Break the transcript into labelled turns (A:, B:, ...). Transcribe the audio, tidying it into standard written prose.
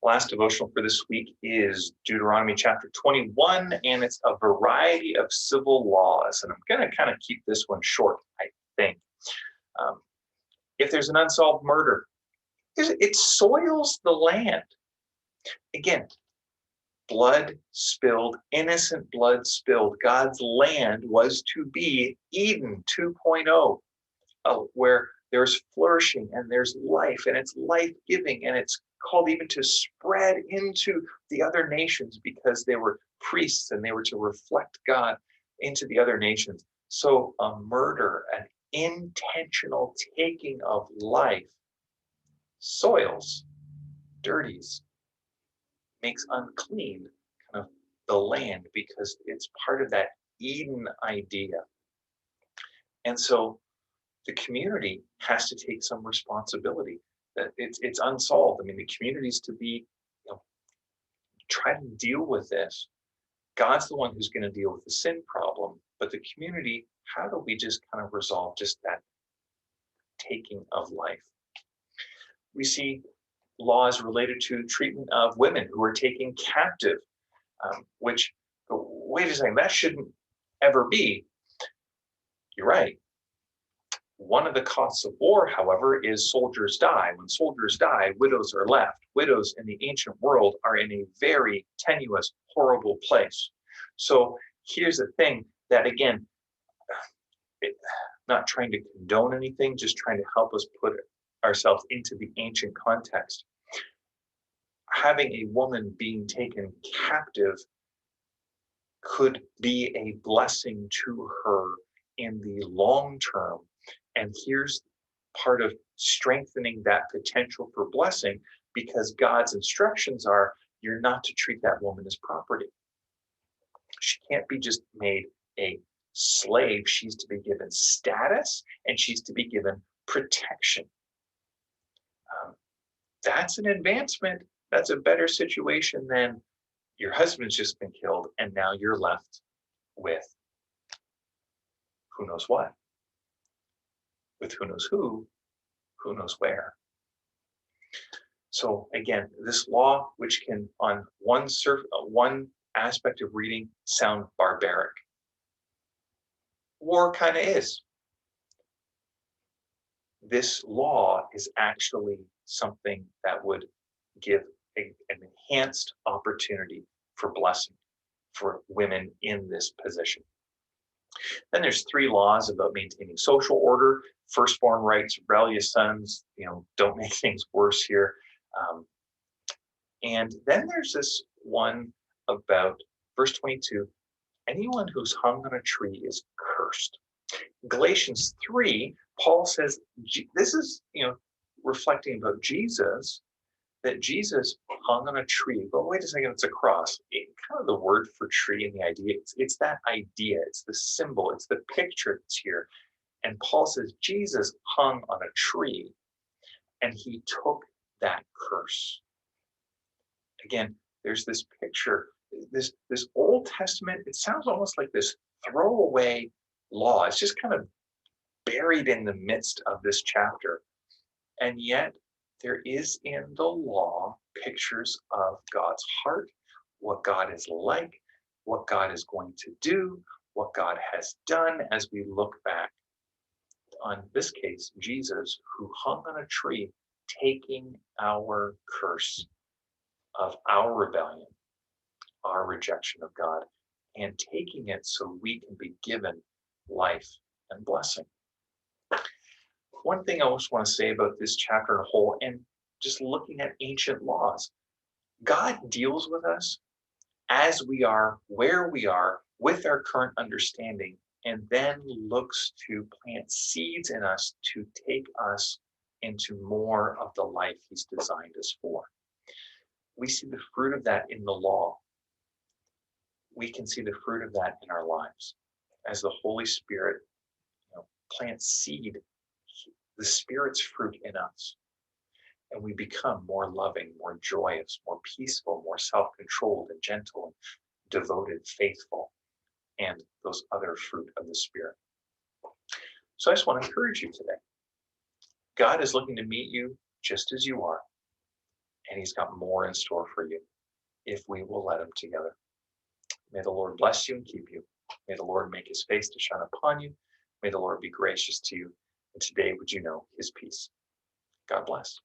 A: Last devotional for this week is Deuteronomy chapter 21, and it's a variety of civil laws. And I'm going to kind of keep this one short, I think. If there's an unsolved murder, it soils the land. Again, blood spilled, innocent blood spilled. God's land was to be Eden 2.0, where there's flourishing and there's life and it's life-giving, and it's called even to spread into the other nations because they were priests and they were to reflect God into the other nations. So a murder, an intentional taking of life, soils, dirties, makes unclean kind of the land because it's part of that Eden idea. And so the community has to take some responsibility. That it's unsolved. I mean, the community's to be, try to deal with this. God's the one who's going to deal with the sin problem, but the community, how do we just kind of resolve just that taking of life? We see laws related to treatment of women who are taken captive, which, wait a second, that shouldn't ever be. You're right. One of the costs of war, however, is soldiers die. When soldiers die, widows are left. Widows in the ancient world are in a very tenuous, horrible place. So here's the thing that, again, not trying to condone anything, just trying to help us put ourselves into the ancient context. Having a woman being taken captive could be a blessing to her in the long term. And here's part of strengthening that potential for blessing, because God's instructions are, you're not to treat that woman as property. She can't be just made a slave. She's to be given status and she's to be given protection. That's an advancement. That's a better situation than your husband's just been killed and now you're left with who knows what, with who knows who knows where. So again, this law, which can on one aspect of reading sound barbaric, war kind of is. This law is actually something that would give an enhanced opportunity for blessing for women in this position. Then there's 3 laws about maintaining social order: firstborn rights, rebellious sons, don't make things worse here. And then there's this one about verse 22, anyone who's hung on a tree is cursed. Galatians 3, Paul says, this is, reflecting about Jesus, that Jesus hung on a tree. But wait a second, it's a cross. Kind of the word for tree and the idea, it's that idea, it's the symbol, it's the picture that's here. And Paul says Jesus hung on a tree and he took that curse. Again, there's this picture, this Old Testament, it sounds almost like this throwaway law. It's just kind of buried in the midst of this chapter. And yet there is in the law pictures of God's heart, what God is like, what God is going to do, what God has done as we look back on this case, Jesus, who hung on a tree, taking our curse of our rebellion, our rejection of God, and taking it so we can be given life and blessing. One thing I also want to say about this chapter in a whole, and just looking at ancient laws, God deals with us as we are, where we are, with our current understanding, and then looks to plant seeds in us to take us into more of the life he's designed us for. We see the fruit of that in the law. We can see the fruit of that in our lives as the Holy Spirit plants seed, the Spirit's fruit in us. And we become more loving, more joyous, more peaceful, more self-controlled and gentle and devoted, faithful, and those other fruit of the Spirit. So I just want to encourage you today. God is looking to meet you just as you are. and he's got more in store for you if we will let him together. May the Lord bless you and keep you. May the Lord make his face to shine upon you. May the Lord be gracious to you. And today would you know his peace. God bless.